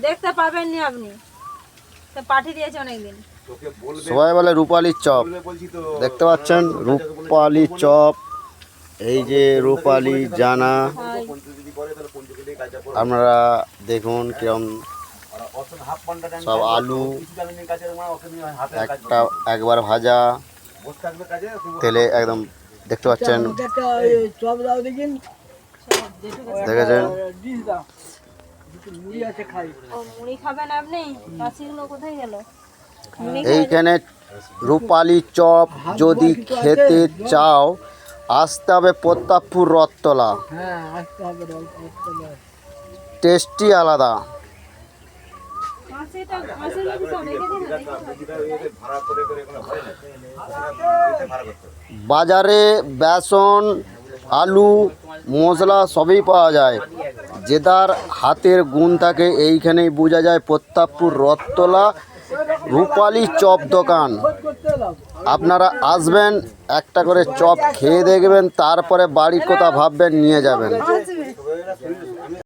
দেখতে পাবেননি আপনি, তো পাঠিয়ে দিয়েছে অনেকদিন। সবাই বলে রূপালী চপ, দেখতে পাচ্ছেন রূপালী চপ, এই যে রূপালী জানা, আপনারা দেখুন কিরম সব আলু একবার ভাজা তেলে একদম, দেখতে পাচ্ছেন, দেখেছেন। মুড়ি খাবেন আপনি? কাশিগুলো কোথায় গেল? এইখানে রূপালী চপ যদি খেতে চাও আসতে হবে প্রতাপপুর রথতলা, টেস্টি আলাদা। বাজারে বেসন আলু মশলা সবই পাওয়া যায়, যেদার হাতের গুণ থাকে এইখানেই বোঝা যায়। প্রতাপপুর রথতলা রূপালী চপ দোকান, আপনারা আসবেন, একটা করে চপ খেয়ে দেখবেন, তারপরে বাড়ির কথা ভাববেন, নিয়ে যাবেন।